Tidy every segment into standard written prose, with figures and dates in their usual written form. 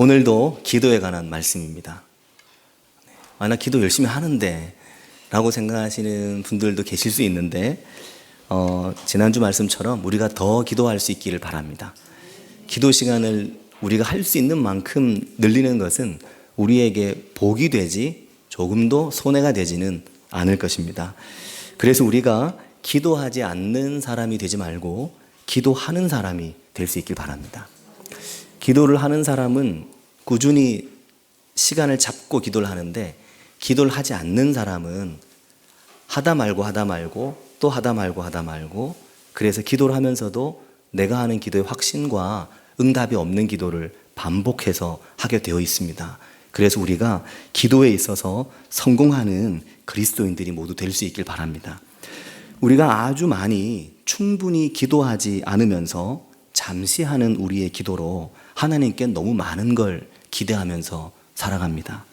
오늘도 기도에 관한 말씀입니다. 나 기도 열심히 하는데 라고 생각하시는 분들도 계실 수 있는데 지난주 말씀처럼 우리가 더 기도할 수 있기를 바랍니다. 기도 시간을 우리가 할 수 있는 만큼 늘리는 것은 우리에게 복이 되지 조금도 손해가 되지는 않을 것입니다. 그래서 우리가 기도하지 않는 사람이 되지 말고 기도하는 사람이 될 수 있길 바랍니다. 기도를 하는 사람은 꾸준히 시간을 잡고 기도를 하는데, 기도를 하지 않는 사람은 하다 말고 또 하다 말고 그래서 기도를 하면서도 내가 하는 기도의 확신과 응답이 없는 기도를 반복해서 하게 되어 있습니다. 그래서 우리가 기도에 있어서 성공하는 그리스도인들이 모두 될 수 있길 바랍니다. 우리가 아주 많이 충분히 기도하지 않으면서 잠시 하는 우리의 기도로 하나님께 너무 많은 걸 기대하면서 살아갑니다.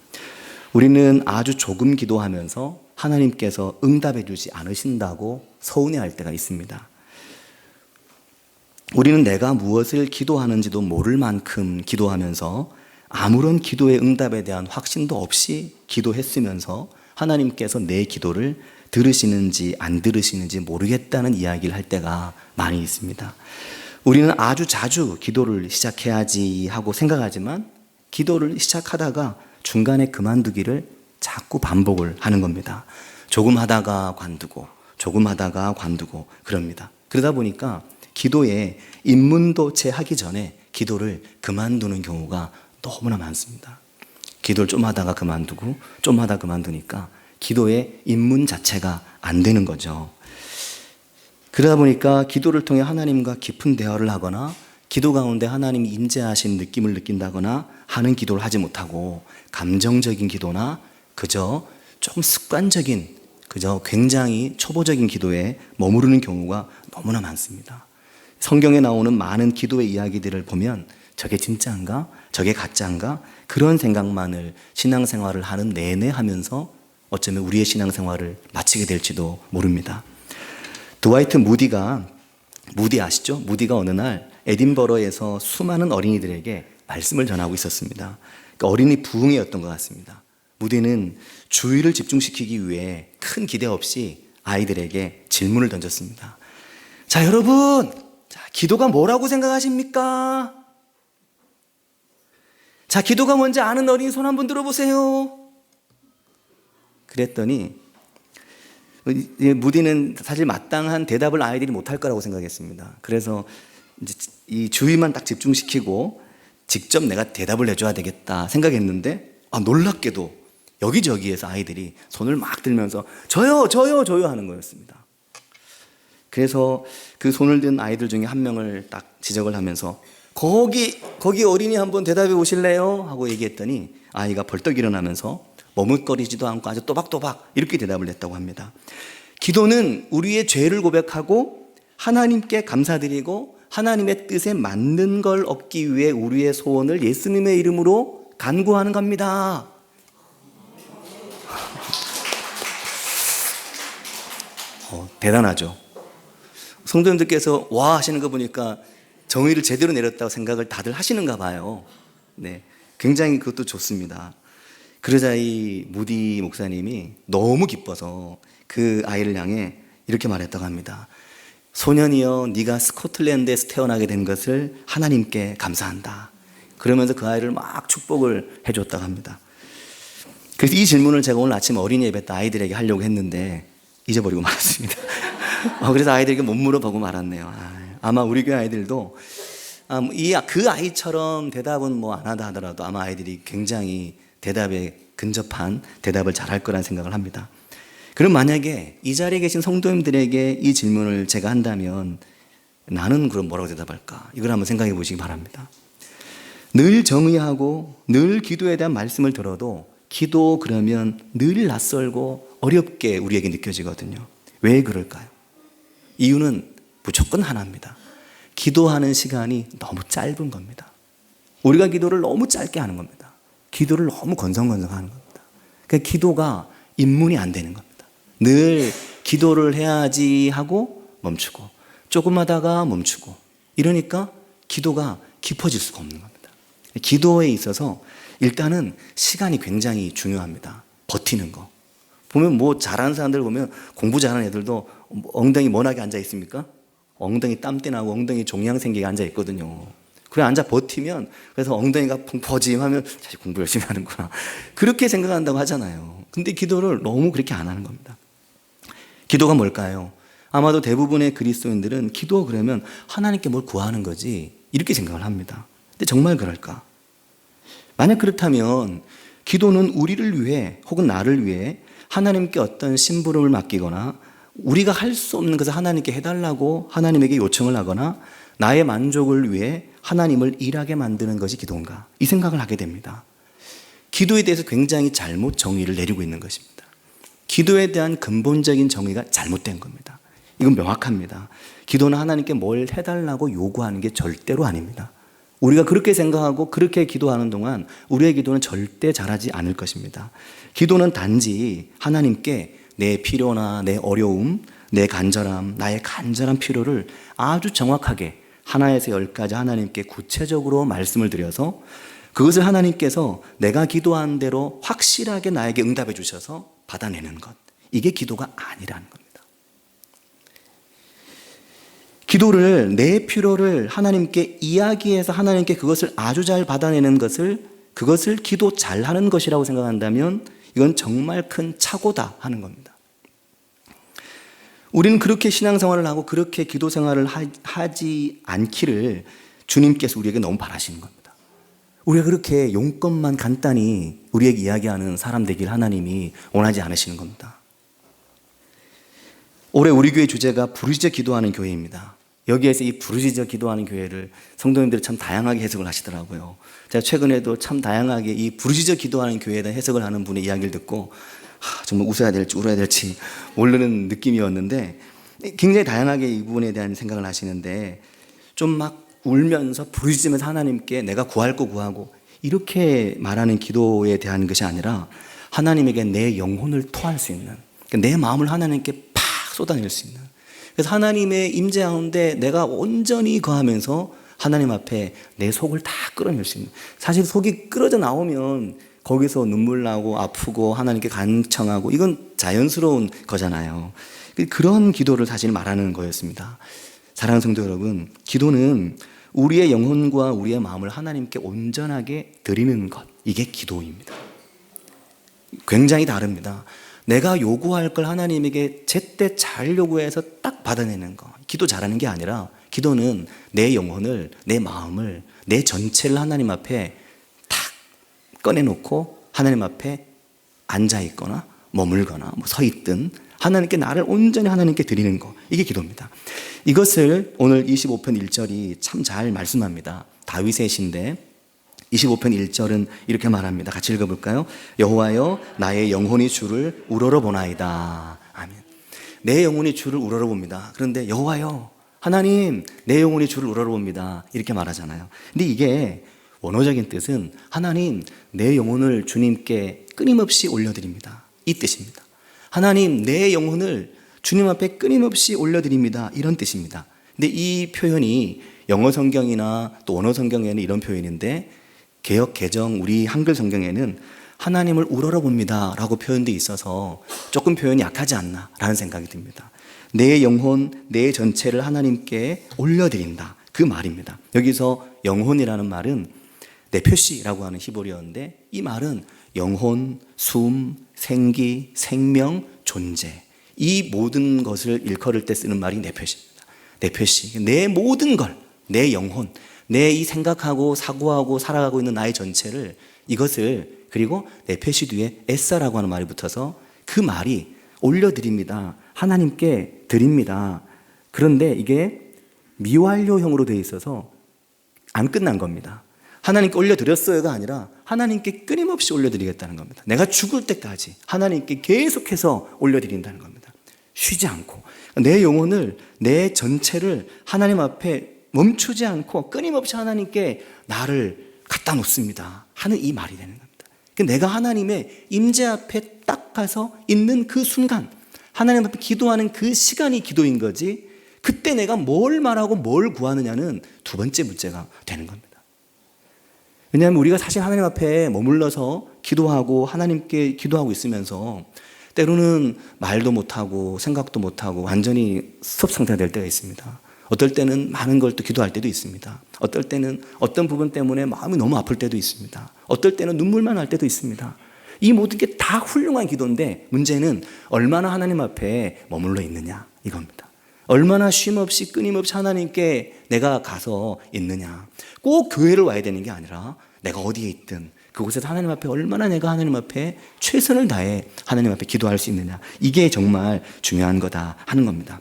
우리는 아주 조금 기도하면서 하나님께서 응답해 주지 않으신다고 서운해할 때가 있습니다. 우리는 내가 무엇을 기도하는지도 모를 만큼 기도하면서 아무런 기도의 응답에 대한 확신도 없이 기도했으면서 하나님께서 내 기도를 들으시는지 안 들으시는지 모르겠다는 이야기를 할 때가 많이 있습니다. 우리는 아주 자주 기도를 시작해야지 하고 생각하지만 기도를 시작하다가 중간에 그만두기를 자꾸 반복을 하는 겁니다. 조금 하다가 관두고 조금 하다가 관두고 그럽니다. 그러다 보니까 기도에 입문도 채 하기 전에 기도를 그만두는 경우가 너무나 많습니다. 기도를 좀 하다가 그만두고 좀 하다가 그만두니까 기도의 입문 자체가 안 되는 거죠. 그러다 보니까 기도를 통해 하나님과 깊은 대화를 하거나 기도 가운데 하나님이 임재하신 느낌을 느낀다거나 하는 기도를 하지 못하고 감정적인 기도나 그저 조금 습관적인 그저 굉장히 초보적인 기도에 머무르는 경우가 너무나 많습니다. 성경에 나오는 많은 기도의 이야기들을 보면 저게 진짜인가? 저게 가짜인가? 그런 생각만을 신앙생활을 하는 내내 하면서 어쩌면 우리의 신앙생활을 마치게 될지도 모릅니다. 드와이트 무디 아시죠? 무디가 어느 날 에딘버러에서 수많은 어린이들에게 말씀을 전하고 있었습니다. 그러니까 어린이 부흥회였던 것 같습니다. 무디는 주의를 집중시키기 위해 큰 기대 없이 아이들에게 질문을 던졌습니다. 자, 여러분, 기도가 뭐라고 생각하십니까? 자, 기도가 뭔지 아는 어린이 손 한번 들어보세요. 그랬더니 무디는 사실 마땅한 대답을 아이들이 못할 거라고 생각했습니다. 그래서 이제 이 주의만 딱 집중시키고 직접 내가 대답을 해줘야 되겠다 생각했는데 놀랍게도 여기저기에서 아이들이 손을 막 들면서 저요 하는 거였습니다. 그래서 그 손을 든 아이들 중에 한 명을 딱 지적을 하면서 거기 어린이 한번 대답해 보실래요? 하고 얘기했더니 아이가 벌떡 일어나면서 머뭇거리지도 않고 아주 또박또박 이렇게 대답을 했다고 합니다. 기도는 우리의 죄를 고백하고 하나님께 감사드리고 하나님의 뜻에 맞는 걸 얻기 위해 우리의 소원을 예수님의 이름으로 간구하는 겁니다. 대단하죠. 성도님들께서 와 하시는 거 보니까 정의를 제대로 내렸다고 생각을 다들 하시는가 봐요. 네, 굉장히 그것도 좋습니다. 그러자 이 무디 목사님이 너무 기뻐서 그 아이를 향해 이렇게 말했다고 합니다. 소년이여, 네가 스코틀랜드에서 태어나게 된 것을 하나님께 감사한다. 그러면서 그 아이를 막 축복을 해줬다고 합니다. 그래서 이 질문을 제가 오늘 아침 어린이 예배 때 아이들에게 하려고 했는데 잊어버리고 말았습니다. 그래서 아이들에게 못 물어보고 말았네요. 아마 우리 교회 아이들도 그 아이처럼 대답은 안 하다 하더라도 아마 아이들이 굉장히 대답에 근접한 대답을 잘할 거란 생각을 합니다. 그럼 만약에 이 자리에 계신 성도님들에게 이 질문을 제가 한다면 나는 그럼 뭐라고 대답할까? 이걸 한번 생각해 보시기 바랍니다. 늘 정의하고 늘 기도에 대한 말씀을 들어도 기도 그러면 늘 낯설고 어렵게 우리에게 느껴지거든요. 왜 그럴까요? 이유는 무조건 하나입니다. 기도하는 시간이 너무 짧은 겁니다. 우리가 기도를 너무 짧게 하는 겁니다. 기도를 너무 건성건성하는 겁니다. 그러니까 기도가 입문이 안 되는 겁니다. 늘 기도를 해야지 하고 멈추고 조금 하다가 멈추고 이러니까 기도가 깊어질 수가 없는 겁니다. 기도에 있어서 일단은 시간이 굉장히 중요합니다. 버티는 거. 보면 뭐 잘하는 사람들 보면 공부 잘하는 애들도 엉덩이 먼하게 앉아 있습니까? 엉덩이 땀띠 나고 엉덩이 종양 생기게 앉아 있거든요. 그래 앉아 버티면 그래서 엉덩이가 펑퍼짐하면 사실 공부 열심히 하는구나. 그렇게 생각한다고 하잖아요. 근데 기도를 너무 그렇게 안 하는 겁니다. 기도가 뭘까요? 아마도 대부분의 그리스도인들은 기도 그러면 하나님께 뭘 구하는 거지 이렇게 생각을 합니다. 근데 정말 그럴까? 만약 그렇다면 기도는 우리를 위해 혹은 나를 위해 하나님께 어떤 심부름을 맡기거나 우리가 할 수 없는 것을 하나님께 해달라고 하나님에게 요청을 하거나 나의 만족을 위해 하나님을 일하게 만드는 것이 기도인가? 이 생각을 하게 됩니다. 기도에 대해서 굉장히 잘못 정의를 내리고 있는 것입니다. 기도에 대한 근본적인 정의가 잘못된 겁니다. 이건 명확합니다. 기도는 하나님께 뭘 해달라고 요구하는 게 절대로 아닙니다. 우리가 그렇게 생각하고 그렇게 기도하는 동안 우리의 기도는 절대 잘하지 않을 것입니다. 기도는 단지 하나님께 내 필요나 내 어려움, 내 간절함, 나의 간절한 필요를 아주 정확하게 하나에서 열까지 하나님께 구체적으로 말씀을 드려서 그것을 하나님께서 내가 기도한 대로 확실하게 나에게 응답해 주셔서 받아내는 것. 이게 기도가 아니라는 겁니다. 기도를 내 필요를 하나님께 이야기해서 하나님께 그것을 아주 잘 받아내는 그것을 기도 잘하는 것이라고 생각한다면 이건 정말 큰 착오다 하는 겁니다. 우리는 그렇게 신앙생활을 하고 그렇게 기도생활을 하지 않기를 주님께서 우리에게 너무 바라시는 겁니다. 우리가 그렇게 용건만 간단히 우리에게 이야기하는 사람 되길 하나님이 원하지 않으시는 겁니다. 올해 우리 교회 주제가 부르짖어 기도하는 교회입니다. 여기에서 이 부르짖어 기도하는 교회를 성도님들이 참 다양하게 해석을 하시더라고요. 제가 최근에도 참 다양하게 이 부르짖어 기도하는 교회에 대한 해석을 하는 분의 이야기를 듣고 정말 웃어야 될지 울어야 될지 모르는 느낌이었는데 굉장히 다양하게 이 부분에 대한 생각을 하시는데 좀 막 울면서 부르짖으면서 하나님께 내가 구할 거 구하고 이렇게 말하는 기도에 대한 것이 아니라 하나님에게 내 영혼을 토할 수 있는, 내 마음을 하나님께 팍 쏟아낼 수 있는, 그래서 하나님의 임재 가운데 내가 온전히 거하면서 하나님 앞에 내 속을 다 끌어낼 수 있는, 사실 속이 끌어져 나오면 거기서 눈물 나고 아프고 하나님께 간청하고 이건 자연스러운 거잖아요. 그런 기도를 사실 말하는 거였습니다. 사랑하는 성도 여러분, 기도는 우리의 영혼과 우리의 마음을 하나님께 온전하게 드리는 것, 이게 기도입니다. 굉장히 다릅니다. 내가 요구할 걸 하나님에게 제때 잘 요구해서 딱 받아내는 거, 기도 잘하는 게 아니라 기도는 내 영혼을, 내 마음을, 내 전체를 하나님 앞에 탁 꺼내놓고 하나님 앞에 앉아있거나 머물거나 서 있든 하나님께 나를 온전히 하나님께 드리는 거, 이게 기도입니다. 이것을 오늘 25편 1절이 참 잘 말씀합니다. 다윗의 시인데 25편 1절은 이렇게 말합니다. 같이 읽어볼까요? 여호와여 나의 영혼이 주를 우러러보나이다. 아멘. 내 영혼이 주를 우러러봅니다. 그런데 여호와여 하나님 내 영혼이 주를 우러러봅니다. 이렇게 말하잖아요. 근데 이게 원어적인 뜻은 하나님 내 영혼을 주님께 끊임없이 올려드립니다. 이 뜻입니다. 하나님 내 영혼을 주님 앞에 끊임없이 올려드립니다. 이런 뜻입니다. 근데 이 표현이 영어 성경이나 또 원어 성경에는 이런 표현인데 개역 개정 우리 한글 성경에는 하나님을 우러러봅니다 라고 표현되어 있어서 조금 표현이 약하지 않나 라는 생각이 듭니다. 내 영혼, 내 전체를 하나님께 올려드린다, 그 말입니다. 여기서 영혼이라는 말은 네페시라고 하는 히브리어인데 이 말은 영혼, 숨, 생기, 생명, 존재, 이 모든 것을 일컬을 때 쓰는 말이 네페시입니다. 네페시, 내 모든 걸, 내 영혼, 내 이 생각하고 사고하고 살아가고 있는 나의 전체를, 이것을, 그리고 네페시 뒤에 에사라고 하는 말이 붙어서 그 말이 올려드립니다, 하나님께 드립니다. 그런데 이게 미완료형으로 되어 있어서 안 끝난 겁니다. 하나님께 올려드렸어요가 아니라 하나님께 끊임없이 올려드리겠다는 겁니다. 내가 죽을 때까지 하나님께 계속해서 올려드린다는 겁니다. 쉬지 않고 내 영혼을, 내 전체를 하나님 앞에 멈추지 않고 끊임없이 하나님께 나를 갖다 놓습니다 하는 이 말이 되는 겁니다. 내가 하나님의 임재 앞에 딱 가서 있는 그 순간, 하나님 앞에 기도하는 그 시간이 기도인 거지, 그때 내가 뭘 말하고 뭘 구하느냐는 두 번째 문제가 되는 겁니다. 왜냐하면 우리가 사실 하나님 앞에 머물러서 기도하고 하나님께 기도하고 있으면서 때로는 말도 못하고 생각도 못하고 완전히 스톱 상태가 될 때가 있습니다. 어떨 때는 많은 걸 또 기도할 때도 있습니다. 어떨 때는 어떤 부분 때문에 마음이 너무 아플 때도 있습니다. 어떨 때는 눈물만 날 때도 있습니다. 이 모든 게 다 훌륭한 기도인데 문제는 얼마나 하나님 앞에 머물러 있느냐 이겁니다. 얼마나 쉼없이 끊임없이 하나님께 내가 가서 있느냐. 꼭 교회를 와야 되는 게 아니라 내가 어디에 있든 그곳에서 하나님 앞에 얼마나 내가 하나님 앞에 최선을 다해 하나님 앞에 기도할 수 있느냐. 이게 정말 중요한 거다 하는 겁니다.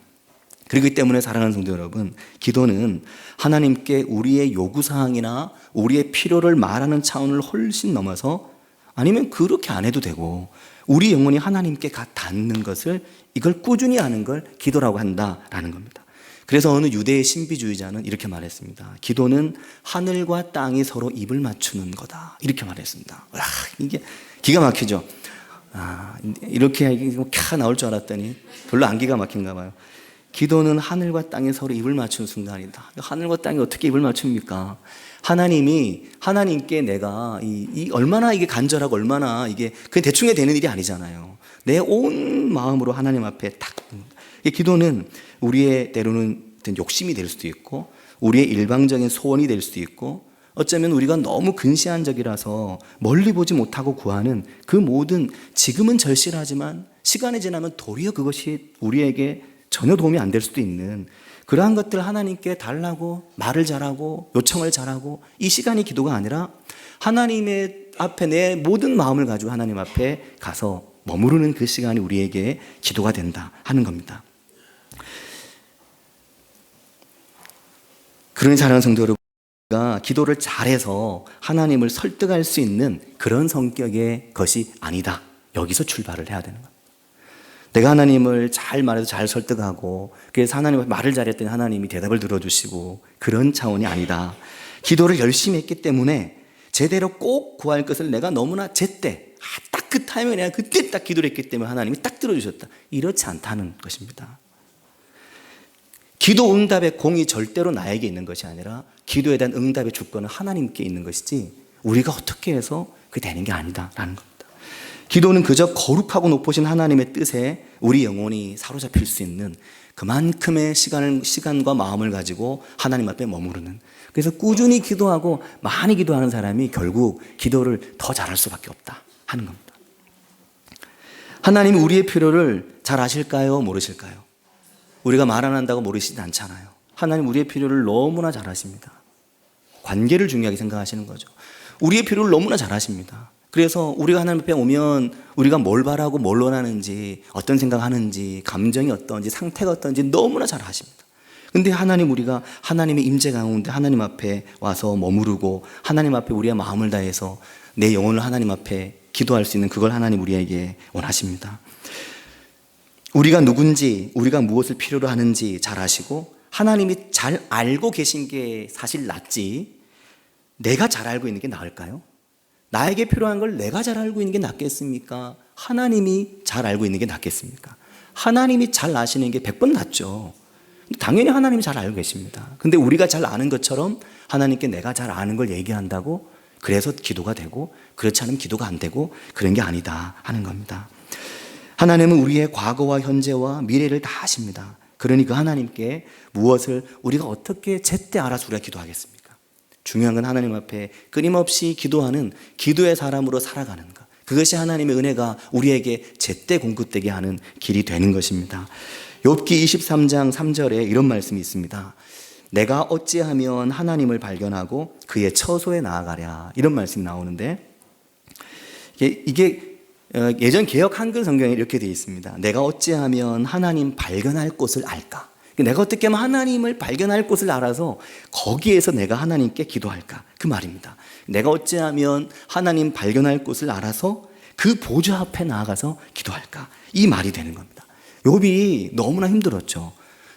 그렇기 때문에 사랑하는 성도 여러분, 기도는 하나님께 우리의 요구사항이나 우리의 필요를 말하는 차원을 훨씬 넘어서 아니면 그렇게 안 해도 되고 우리 영혼이 하나님께 닿는 것을 이걸 꾸준히 하는 걸 기도라고 한다라는 겁니다. 그래서 어느 유대의 신비주의자는 이렇게 말했습니다. 기도는 하늘과 땅이 서로 입을 맞추는 거다. 이렇게 말했습니다. 와, 이게 기가 막히죠. 이렇게 캬 나올 줄 알았더니 별로 안 기가 막힌가 봐요. 기도는 하늘과 땅이 서로 입을 맞추는 순간이다. 하늘과 땅이 어떻게 입을 맞춥니까? 하나님께 내가 얼마나 이게 간절하고 얼마나 이게 그냥 대충 되는 일이 아니잖아요. 내 온 마음으로 하나님 앞에 딱. 기도는 우리의 때로는 욕심이 될 수도 있고 우리의 일방적인 소원이 될 수도 있고 어쩌면 우리가 너무 근시안적이라서 멀리 보지 못하고 구하는 그 모든 지금은 절실하지만 시간이 지나면 도리어 그것이 우리에게 전혀 도움이 안 될 수도 있는 그러한 것들 하나님께 달라고 말을 잘하고 요청을 잘하고 이 시간이 기도가 아니라 하나님의 앞에 내 모든 마음을 가지고 하나님 앞에 가서 머무르는 그 시간이 우리에게 기도가 된다 하는 겁니다. 그러니 사랑하는 성도 여러분가 기도를 잘해서 하나님을 설득할 수 있는 그런 성격의 것이 아니다. 여기서 출발을 해야 되는 겁니다. 내가 하나님을 잘 말해서 잘 설득하고 그래서 하나님의 말을 잘했더니 하나님이 대답을 들어주시고 그런 차원이 아니다. 기도를 열심히 했기 때문에 제대로 꼭 구할 것을 내가 너무나 제때 딱 그 타이밍에 내가 그때 딱 기도를 했기 때문에 하나님이 딱 들어주셨다. 이렇지 않다는 것입니다. 기도 응답의 공이 절대로 나에게 있는 것이 아니라 기도에 대한 응답의 주권은 하나님께 있는 것이지 우리가 어떻게 해서 그게 되는 게 아니다라는 겁니다. 기도는 그저 거룩하고 높으신 하나님의 뜻에 우리 영혼이 사로잡힐 수 있는 그만큼의 시간과 마음을 가지고 하나님 앞에 머무르는, 그래서 꾸준히 기도하고 많이 기도하는 사람이 결국 기도를 더 잘할 수밖에 없다 하는 겁니다. 하나님이 우리의 필요를 잘 아실까요? 모르실까요? 우리가 말 안 한다고 모르시진 않잖아요. 하나님 우리의 필요를 너무나 잘 아십니다. 관계를 중요하게 생각하시는 거죠. 우리의 필요를 너무나 잘 아십니다. 그래서 우리가 하나님 앞에 오면 우리가 뭘 바라고 뭘 원하는지, 어떤 생각하는지, 감정이 어떤지, 상태가 어떤지 너무나 잘 아십니다. 근데 우리가 하나님의 임재 가운데 하나님 앞에 와서 머무르고 하나님 앞에 우리의 마음을 다해서 내 영혼을 하나님 앞에 기도할 수 있는 그걸 하나님 우리에게 원하십니다. 우리가 누군지, 우리가 무엇을 필요로 하는지 잘 아시고 하나님이 잘 알고 계신 게 사실 낫지 내가 잘 알고 있는 게 나을까요? 나에게 필요한 걸 내가 잘 알고 있는 게 낫겠습니까? 하나님이 잘 알고 있는 게 낫겠습니까? 하나님이 잘 아시는 게 100번 낫죠. 당연히 하나님이 잘 알고 계십니다. 근데 우리가 잘 아는 것처럼 하나님께 내가 잘 아는 걸 얘기한다고 그래서 기도가 되고 그렇지 않으면 기도가 안 되고 그런 게 아니다 하는 겁니다. 하나님은 우리의 과거와 현재와 미래를 다 아십니다. 그러니 그 하나님께 무엇을 우리가 어떻게 제때 알아서 우리가 기도하겠습니까? 중요한 건 하나님 앞에 끊임없이 기도하는 기도의 사람으로 살아가는 것. 그것이 하나님의 은혜가 우리에게 제때 공급되게 하는 길이 되는 것입니다. 욥기 23장 3절에 이런 말씀이 있습니다. 내가 어찌하면 하나님을 발견하고 그의 처소에 나아가랴. 이런 말씀이 나오는데 이게 예전 개역 한글 성경에 이렇게 되어 있습니다. 내가 어찌하면 하나님 발견할 곳을 알까? 내가 어떻게 하면 하나님을 발견할 곳을 알아서 거기에서 내가 하나님께 기도할까? 그 말입니다. 내가 어찌하면 하나님 발견할 곳을 알아서 그 보좌 앞에 나아가서 기도할까? 이 말이 되는 겁니다. 욥이 너무나 힘들었죠.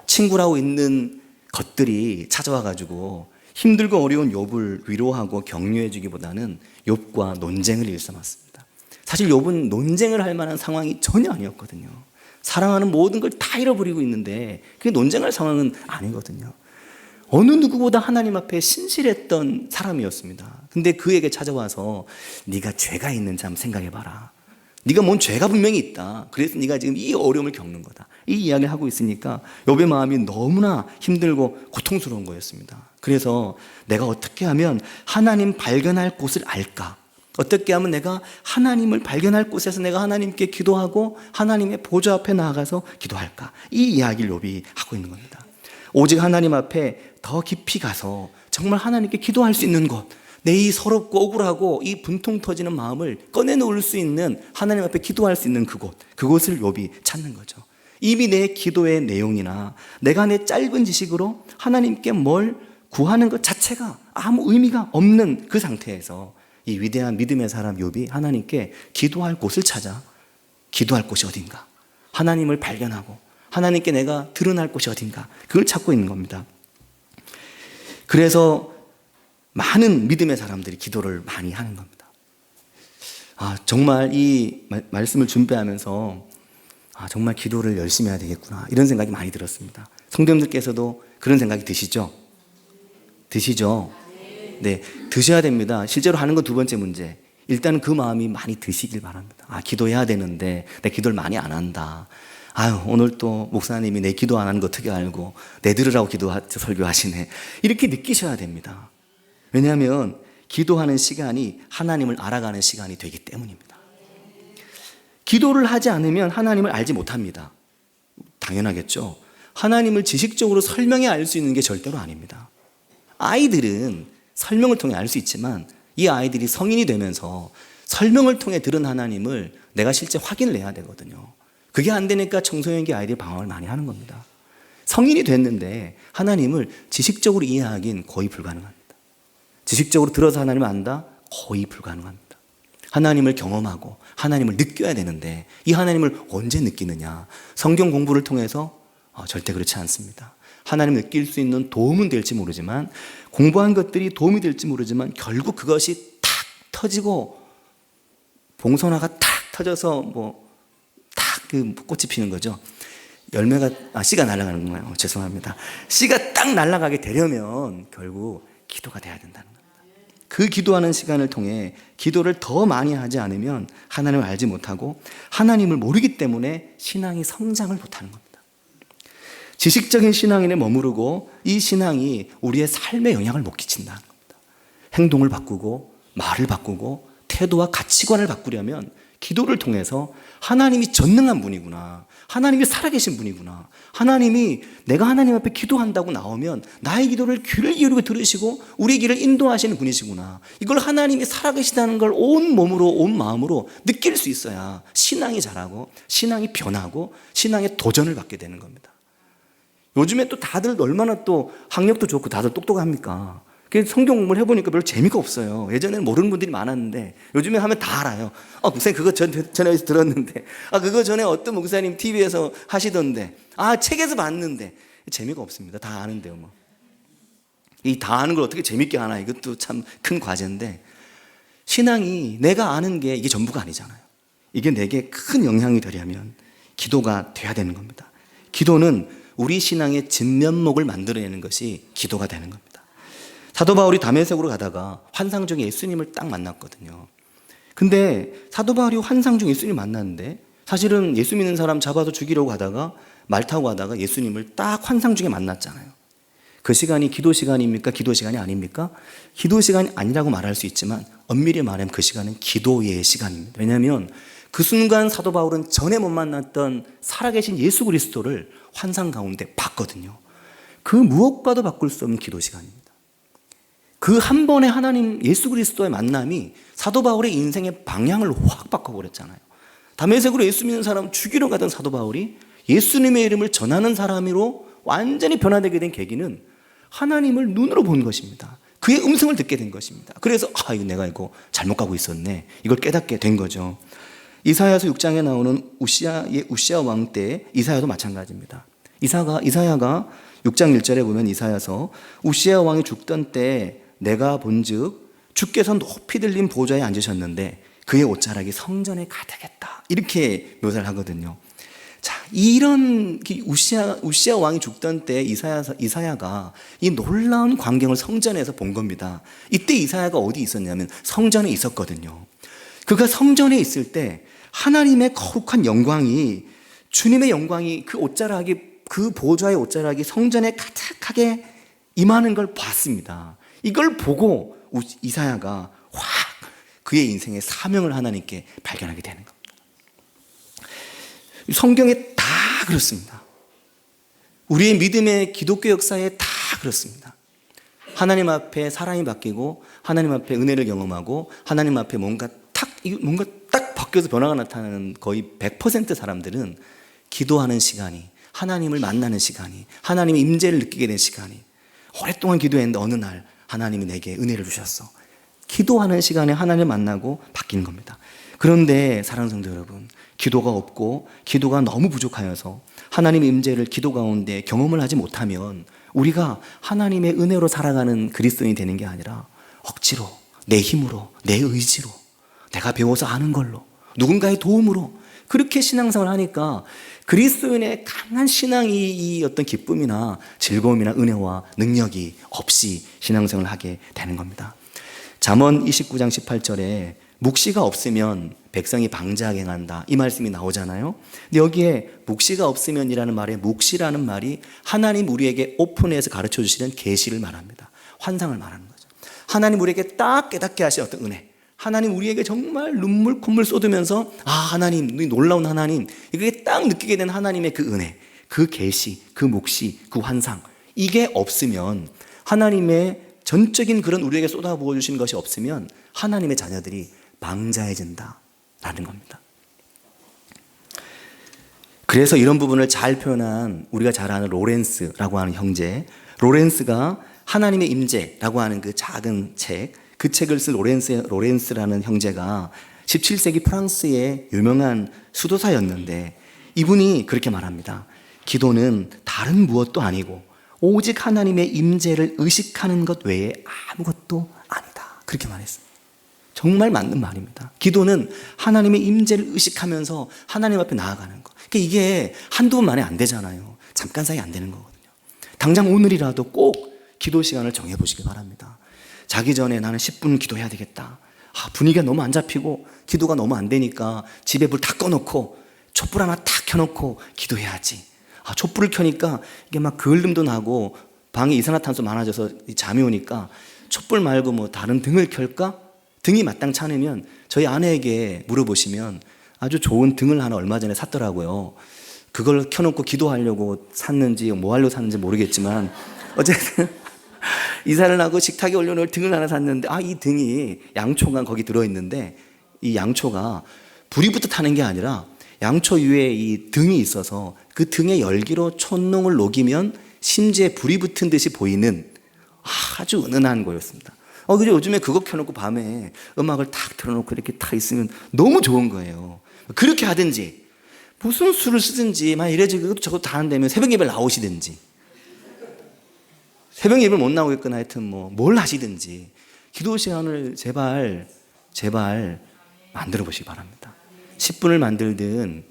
친구라고 있는 것들이 찾아와가지고 힘들고 어려운 욥을 위로하고 격려해 주기보다는 욥과 논쟁을 일삼았습니다. 사실 욥은 논쟁을 할 만한 상황이 전혀 아니었거든요. 사랑하는 모든 걸 다 잃어버리고 있는데 그게 논쟁할 상황은 아니거든요. 어느 누구보다 하나님 앞에 신실했던 사람이었습니다. 근데 그에게 찾아와서 네가 죄가 있는지 한번 생각해봐라. 네가 뭔 죄가 분명히 있다. 그래서 네가 지금 이 어려움을 겪는 거다. 이 이야기를 하고 있으니까 욥의 마음이 너무나 힘들고 고통스러운 거였습니다. 그래서 내가 어떻게 하면 하나님 발견할 곳을 알까? 어떻게 하면 내가 하나님을 발견할 곳에서 내가 하나님께 기도하고 하나님의 보좌 앞에 나아가서 기도할까? 이 이야기를 욥이 하고 있는 겁니다. 오직 하나님 앞에 더 깊이 가서 정말 하나님께 기도할 수 있는 곳, 내 이 서럽고 억울하고 이 분통 터지는 마음을 꺼내놓을 수 있는 하나님 앞에 기도할 수 있는 그곳을 욥이 찾는 거죠. 이미 내 기도의 내용이나 내가 내 짧은 지식으로 하나님께 뭘 구하는 것 자체가 아무 의미가 없는 그 상태에서 이 위대한 믿음의 사람 욥이 하나님께 기도할 곳을 찾아 기도할 곳이 어딘가, 하나님을 발견하고 하나님께 내가 드러날 곳이 어딘가, 그걸 찾고 있는 겁니다. 그래서 많은 믿음의 사람들이 기도를 많이 하는 겁니다. 정말 이 말씀을 준비하면서 정말 기도를 열심히 해야 되겠구나, 이런 생각이 많이 들었습니다. 성도님들께서도 그런 생각이 드시죠? 네, 드셔야 됩니다. 실제로 하는 건 두 번째 문제. 일단 그 마음이 많이 드시길 바랍니다. 기도해야 되는데 내 기도를 많이 안 한다. 오늘 또 목사님이 내 기도 안 하는 거 어떻게 알고 내 들으라고 설교하시네. 이렇게 느끼셔야 됩니다. 왜냐하면 기도하는 시간이 하나님을 알아가는 시간이 되기 때문입니다. 기도를 하지 않으면 하나님을 알지 못합니다. 당연하겠죠. 하나님을 지식적으로 설명해 알 수 있는 게 절대로 아닙니다. 아이들은 설명을 통해 알 수 있지만 이 아이들이 성인이 되면서 설명을 통해 들은 하나님을 내가 실제 확인을 해야 되거든요. 그게 안 되니까 청소년기 아이들이 방황을 많이 하는 겁니다. 성인이 됐는데 하나님을 지식적으로 이해하기는 거의 불가능합니다. 지식적으로 들어서 하나님을 안다? 거의 불가능합니다. 하나님을 경험하고 하나님을 느껴야 되는데 이 하나님을 언제 느끼느냐? 성경 공부를 통해서 절대 그렇지 않습니다. 하나님을 느낄 수 있는 도움은 될지 모르지만, 공부한 것들이 도움이 될지 모르지만 결국 그것이 탁 터지고 봉선화가 탁 터져서 그 꽃이 피는 거죠. 씨가 날아가는 거예요. 죄송합니다. 씨가 딱 날아가게 되려면 결국 기도가 돼야 된다는 겁니다. 그 기도하는 시간을 통해 기도를 더 많이 하지 않으면 하나님을 알지 못하고 하나님을 모르기 때문에 신앙이 성장을 못하는 겁니다. 지식적인 신앙인에 머무르고 이 신앙이 우리의 삶에 영향을 못 끼친다는 겁니다. 행동을 바꾸고 말을 바꾸고 태도와 가치관을 바꾸려면 기도를 통해서 하나님이 전능한 분이구나, 하나님이 살아계신 분이구나, 하나님이 내가 하나님 앞에 기도한다고 나오면 나의 기도를 귀를 기울이고 들으시고 우리 길을 인도하시는 분이시구나, 이걸 하나님이 살아계시다는 걸 온 몸으로 온 마음으로 느낄 수 있어야 신앙이 자라고 신앙이 변하고 신앙의 도전을 받게 되는 겁니다. 요즘에 또 다들 얼마나 또 학력도 좋고 다들 똑똑합니까? 성경 공부를 해보니까 별로 재미가 없어요. 예전에는 모르는 분들이 많았는데 요즘에 하면 다 알아요. 목사님 그거 전에 들었는데, 그거 전에 어떤 목사님 TV에서 하시던데, 책에서 봤는데. 재미가 없습니다. 다 아는데요. 이 다 아는 걸 어떻게 재밌게 하나, 이것도 참 큰 과제인데, 신앙이 내가 아는 게 이게 전부가 아니잖아요. 이게 내게 큰 영향이 되려면 기도가 돼야 되는 겁니다. 기도는 우리 신앙의 진면목을 만들어내는 것이 기도가 되는 겁니다. 사도 바울이 다메섹으로 가다가 환상 중에 예수님을 딱 만났거든요. 근데 사도 바울이 환상 중에 예수님 만났는데 사실은 예수 믿는 사람 잡아서 죽이려고 하다가 말 타고 가다가 예수님을 딱 환상 중에 만났잖아요. 그 시간이 기도 시간입니까? 기도 시간이 아닙니까? 기도 시간이 아니라고 말할 수 있지만 엄밀히 말하면 그 시간은 기도의 시간입니다. 왜냐하면 그 순간 사도 바울은 전에 못 만났던 살아계신 예수 그리스도를 환상 가운데 봤거든요. 그 무엇과도 바꿀 수 없는 기도 시간입니다. 그 한 번의 하나님 예수 그리스도의 만남이 사도 바울의 인생의 방향을 확 바꿔버렸잖아요. 다메섹으로 예수 믿는 사람 죽이러 가던 사도 바울이 예수님의 이름을 전하는 사람으로 완전히 변화되게 된 계기는 하나님을 눈으로 본 것입니다. 그의 음성을 듣게 된 것입니다. 그래서 내가 이거 잘못 가고 있었네, 이걸 깨닫게 된 거죠. 이사야서 6장에 나오는 우시야 왕 때 이사야도 마찬가지입니다. 이사야가 6장 1절에 보면 이사야서 우시야 왕이 죽던 때 내가 본즉 주께서 높이 들린 보좌에 앉으셨는데 그의 옷자락이 성전에 가득했다, 이렇게 묘사를 하거든요. 자, 이런 우시아 왕이 죽던 때 이사야가 이 놀라운 광경을 성전에서 본 겁니다. 이때 이사야가 어디 있었냐면 성전에 있었거든요. 그가 성전에 있을 때 하나님의 거룩한 영광이, 주님의 영광이 그 옷자락이, 그 보좌의 옷자락이 성전에 가득하게 임하는 걸 봤습니다. 이걸 보고 이사야가 확 그의 인생의 사명을 하나님께 발견하게 되는 겁니다. 성경에 다 그렇습니다. 우리의 믿음의 기독교 역사에 다 그렇습니다. 하나님 앞에 사람이 바뀌고 하나님 앞에 은혜를 경험하고 하나님 앞에 뭔가 딱 바뀌어서 변화가 나타나는 거의 100% 사람들은 기도하는 시간이, 하나님을 만나는 시간이, 하나님의 임재를 느끼게 된 시간이, 오랫동안 기도했는데 어느 날 하나님이 내게 은혜를 주셨어. 기도하는 시간에 하나님을 만나고 바뀌는 겁니다. 그런데 사랑하는 성도 여러분, 기도가 없고 기도가 너무 부족하여서 하나님의 임재를 기도 가운데 경험을 하지 못하면 우리가 하나님의 은혜로 살아가는 그리스도인이 되는 게 아니라 억지로, 내 힘으로, 내 의지로, 내가 배워서 아는 걸로, 누군가의 도움으로 그렇게 신앙생활을 하니까 그리스도인의 강한 신앙이 이 어떤 기쁨이나 즐거움이나 은혜와 능력이 없이 신앙생활을 하게 되는 겁니다. 잠언 29장 18절에 묵시가 없으면 백성이 방자하게 행한다, 이 말씀이 나오잖아요. 근데 여기에 묵시가 없으면이라는 말에 묵시라는 말이 하나님 우리에게 오픈해서 가르쳐 주시는 계시를 말합니다. 환상을 말하는 거죠. 하나님 우리에게 딱 깨닫게 하신 어떤 은혜, 하나님 우리에게 정말 눈물 콧물 쏟으면서 하나님, 놀라운 하나님, 이게 딱 느끼게 된 하나님의 그 은혜, 그 계시, 그 묵시, 그 환상, 이게 없으면, 하나님의 전적인 그런 우리에게 쏟아부어 주신 것이 없으면 하나님의 자녀들이 방자해진다라는 겁니다. 그래서 이런 부분을 잘 표현한 우리가 잘 아는 로렌스라고 하는 형제, 로렌스가 하나님의 임재라고 하는 그 작은 책, 그 책을 쓴 로렌스라는 형제가 17세기 프랑스의 유명한 수도사였는데, 이분이 그렇게 말합니다. 기도는 다른 무엇도 아니고 오직 하나님의 임재를 의식하는 것 외에 아무것도 아니다, 그렇게 말했습니다. 정말 맞는 말입니다. 기도는 하나님의 임재를 의식하면서 하나님 앞에 나아가는 것. 그러니까 이게 한두 번 만에 안 되잖아요. 잠깐 사이 안 되는 거거든요. 당장 오늘이라도 꼭 기도 시간을 정해보시기 바랍니다. 자기 전에 나는 10분 기도해야 되겠다. 분위기가 너무 안 잡히고 기도가 너무 안 되니까 집에 불 다 꺼놓고 촛불 하나 탁 켜놓고 기도해야지. 촛불을 켜니까 이게 막 그을름도 나고 방에 이산화탄소 많아져서 잠이 오니까 촛불 말고 뭐 다른 등을 켤까? 등이 마땅치 않으면 저희 아내에게 물어보시면 아주 좋은 등을 하나 얼마 전에 샀더라고요. 그걸 켜놓고 기도하려고 샀는지 뭐 하려고 샀는지 모르겠지만 어쨌든 이사를 하고 식탁에 올려놓을 등을 하나 샀는데 이 등이 양초가 거기 들어있는데 이 양초가 불이 붙어 타는 게 아니라 양초 위에 이 등이 있어서 그 등의 열기로 촛농을 녹이면 심지에 불이 붙은 듯이 보이는 아주 은은한 거였습니다. 그죠? 요즘에 그거 켜놓고 밤에 음악을 탁 틀어놓고 이렇게 탁 있으면 너무 좋은 거예요. 그렇게 하든지, 무슨 술을 쓰든지, 막 이래저래 그것도 저것도 다 안 되면 새벽 예배 나오시든지, 새벽 예배 못 나오겠거나 하여튼 뭘 하시든지, 기도 시간을 제발 만들어 보시기 바랍니다. 10분을 만들든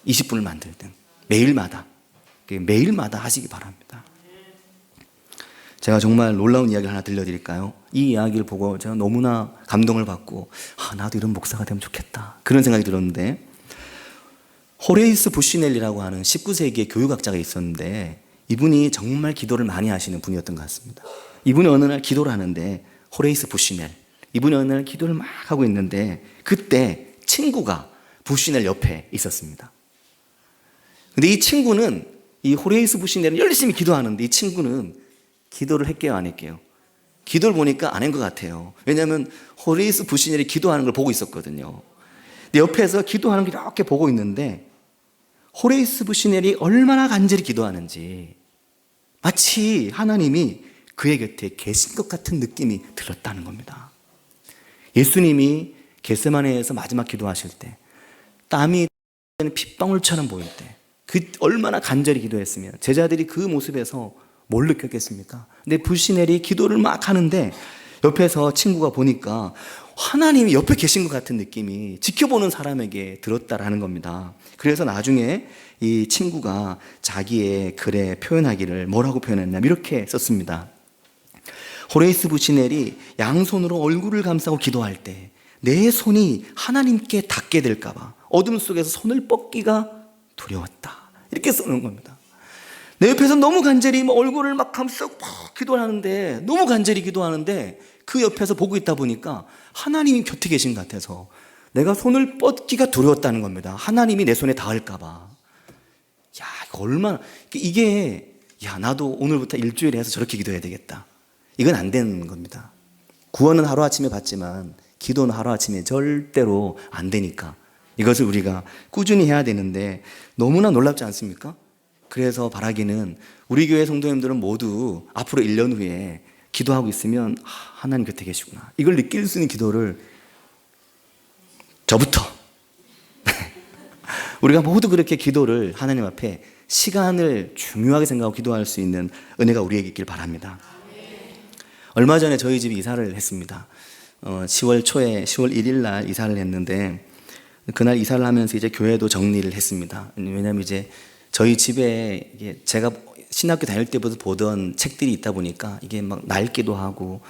20분을 만들든 매일마다 하시기 바랍니다. 제가 정말 놀라운 이야기를 하나 들려드릴까요? 이 이야기를 보고 제가 너무나 감동을 받고 나도 이런 목사가 되면 좋겠다, 그런 생각이 들었는데, 호레이스 부시넬리라고 하는 19세기의 교육학자가 있었는데 이분이 정말 기도를 많이 하시는 분이었던 것 같습니다. 이분이 어느 날 기도를 하는데, 호레이스 부시넬, 이분이 어느 날 기도를 막 하고 있는데 그때 친구가 부시넬 옆에 있었습니다. 근데 이 친구는, 이 호레이스 부시넬은 열심히 기도하는데 이 친구는 기도를 했게요, 안 했게요? 기도를 보니까 안 한 것 같아요. 왜냐하면 호레이스 부시넬이 기도하는 걸 보고 있었거든요. 근데 옆에서 기도하는 걸 이렇게 보고 있는데 호레이스 부시넬이 얼마나 간절히 기도하는지 마치 하나님이 그의 곁에 계신 것 같은 느낌이 들었다는 겁니다. 예수님이 겟세마네에서 마지막 기도하실 때 땀이 핏방울처럼 보일 때 얼마나 간절히 기도했으면 제자들이 그 모습에서 뭘 느꼈겠습니까? 근데 부시넬이 기도를 막 하는데 옆에서 친구가 보니까 하나님이 옆에 계신 것 같은 느낌이 지켜보는 사람에게 들었다라는 겁니다. 그래서 나중에 이 친구가 자기의 글에 표현하기를 뭐라고 표현했냐면 이렇게 썼습니다. 호레이스 부시넬이 양손으로 얼굴을 감싸고 기도할 때 내 손이 하나님께 닿게 될까봐 어둠 속에서 손을 뻗기가 두려웠다. 이렇게 쓰는 겁니다. 내 옆에서 너무 간절히 얼굴을 막 감싸고 막 기도하는데, 너무 간절히 기도하는데 그 옆에서 보고 있다 보니까 하나님이 곁에 계신 것 같아서 내가 손을 뻗기가 두려웠다는 겁니다. 하나님이 내 손에 닿을까봐. 야, 이거 얼마나, 이게, 야, 나도 오늘부터 일주일에 해서 저렇게 기도해야 되겠다. 이건 안 되는 겁니다. 구원은 하루아침에 받지만 기도는 하루아침에 절대로 안 되니까 이것을 우리가 꾸준히 해야 되는데 너무나 놀랍지 않습니까? 그래서 바라기는 우리 교회 성도님들은 모두 앞으로 1년 후에 기도하고 있으면 하나님 곁에 계시구나, 이걸 느낄 수 있는 기도를 저부터 우리가 모두 그렇게 기도를 하나님 앞에 시간을 중요하게 생각하고 기도할 수 있는 은혜가 우리에게 있길 바랍니다. 얼마 전에 저희 집에 이사를 했습니다. 10월 초에 10월 1일 날 이사를 했는데 그날 이사를 하면서 이제 교회도 정리를 했습니다. 왜냐하면 이제 저희 집에 이게 제가 신학교 다닐 때부터 보던 책들이 있다 보니까 이게 막 낡기도 하고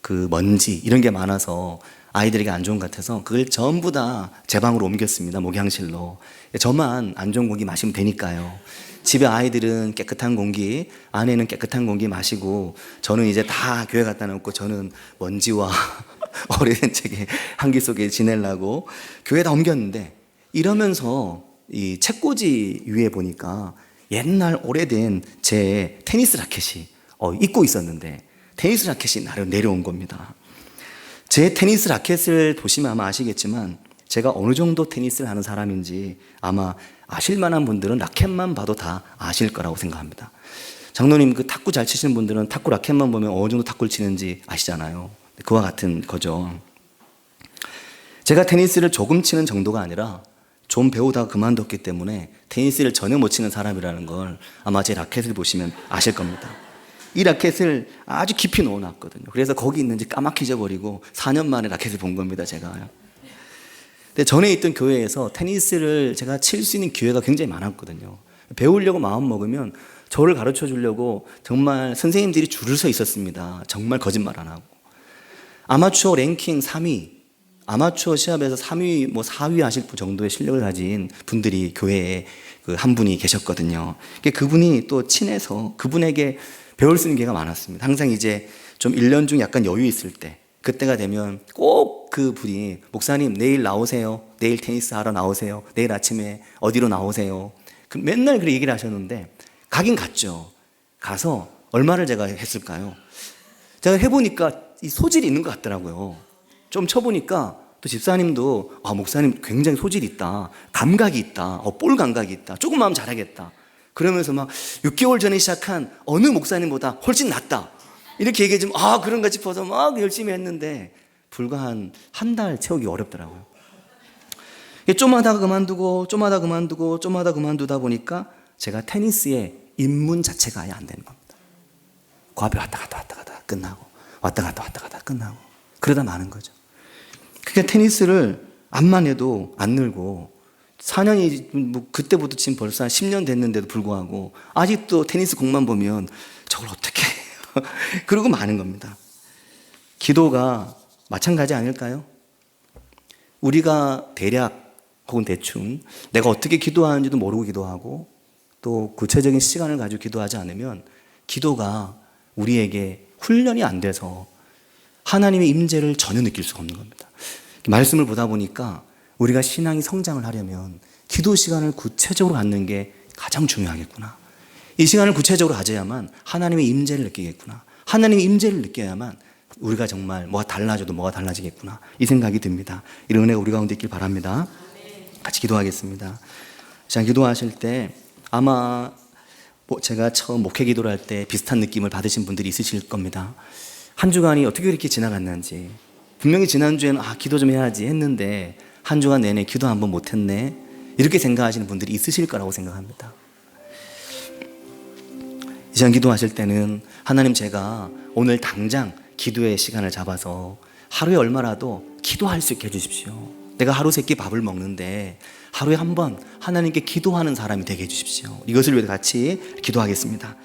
그 먼지 이런 게 많아서 아이들에게 안 좋은 것 같아서 그걸 전부 다 제 방으로 옮겼습니다. 목양실로. 저만 안 좋은 공기 마시면 되니까요. 집에 아이들은 깨끗한 공기, 아내는 깨끗한 공기 마시고 저는 이제 다 교회 갖다 놓고 저는 먼지와 오래된 책의 한기 속에 지내려고 교회 다 옮겼는데, 이러면서 이 책꽂이 위에 보니까 옛날 오래된 제 테니스 라켓이 입고 있었는데 테니스 라켓이 나를 내려온 겁니다. 제 테니스 라켓을 보시면 아마 아시겠지만 제가 어느 정도 테니스를 하는 사람인지 아마 아실 만한 분들은 라켓만 봐도 다 아실 거라고 생각합니다. 장로님, 그 탁구 잘 치시는 분들은 탁구 라켓만 보면 어느 정도 탁구를 치는지 아시잖아요. 그와 같은 거죠. 제가 테니스를 조금 치는 정도가 아니라 좀 배우다가 그만뒀기 때문에 테니스를 전혀 못 치는 사람이라는 걸 아마 제 라켓을 보시면 아실 겁니다. 이 라켓을 아주 깊이 넣어놨거든요. 그래서 거기 있는지 까맣게 잊어버리고 4년 만에 라켓을 본 겁니다, 제가. 근데 전에 있던 교회에서 테니스를 제가 칠 수 있는 기회가 굉장히 많았거든요. 배우려고 마음 먹으면 저를 가르쳐 주려고 정말 선생님들이 줄을 서 있었습니다. 정말 거짓말 안 하고. 아마추어 랭킹 3위, 아마추어 시합에서 3위, 4위 하실 정도의 실력을 가진 분들이 교회에 한 분이 계셨거든요. 그분이 또 친해서 그분에게 배울 수 있는 기회가 많았습니다. 항상 이제 좀 1년 중 약간 여유 있을 때, 그때가 되면 꼭 그분이 목사님 내일 나오세요. 내일 테니스 하러 나오세요. 내일 아침에 어디로 나오세요. 맨날 그렇게 얘기를 하셨는데 가긴 갔죠. 가서 얼마를 제가 했을까요? 제가 해보니까 이 소질이 있는 것 같더라고요. 좀 쳐보니까 또 집사님도 목사님 굉장히 소질이 있다. 감각이 있다. 볼 감각이 있다. 조금만 하면 잘하겠다. 그러면서 막 6개월 전에 시작한 어느 목사님보다 훨씬 낫다. 이렇게 얘기해 주면 그런가 싶어서 막 열심히 했는데 불과 한 달 채우기 어렵더라고요. 좀 하다가 그만두고 좀 하다가 그만두고 좀 하다가 그만두다 보니까 제가 테니스의 입문 자체가 아예 안 되는 겁니다. 그 앞에 왔다 갔다 끝나고 왔다 갔다 끝나고 그러다 마는 거죠. 그러니까 테니스를 암만 해도 안 늘고 4년이 그때부터 지금 벌써 한 10년 됐는데도 불구하고 아직도 테니스 공만 보면 저걸 어떻게 해요? 그러고 마는 겁니다. 기도가 마찬가지 아닐까요? 우리가 대략 혹은 대충 내가 어떻게 기도하는지도 모르고 기도하고 또 구체적인 시간을 가지고 기도하지 않으면 기도가 우리에게 훈련이 안 돼서 하나님의 임재를 전혀 느낄 수가 없는 겁니다. 말씀을 보다 보니까 우리가 신앙이 성장을 하려면 기도 시간을 구체적으로 갖는 게 가장 중요하겠구나. 이 시간을 구체적으로 가져야만 하나님의 임재를 느끼겠구나. 하나님의 임재를 느껴야만 우리가 정말 뭐가 달라져도 뭐가 달라지겠구나. 이 생각이 듭니다. 이런 은혜가 우리 가운데 있길 바랍니다. 같이 기도하겠습니다. 자, 기도하실 때 아마 제가 처음 목회 기도를 할 때 비슷한 느낌을 받으신 분들이 있으실 겁니다. 한 주간이 어떻게 이렇게 지나갔는지, 분명히 지난주에는 기도 좀 해야지 했는데 한 주간 내내 기도 한번 못했네, 이렇게 생각하시는 분들이 있으실 거라고 생각합니다. 이 시간 기도하실 때는 하나님, 제가 오늘 당장 기도의 시간을 잡아서 하루에 얼마라도 기도할 수 있게 해주십시오. 내가 하루 세끼 밥을 먹는데 하루에 한 번 하나님께 기도하는 사람이 되게 해주십시오. 이것을 위해 같이 기도하겠습니다.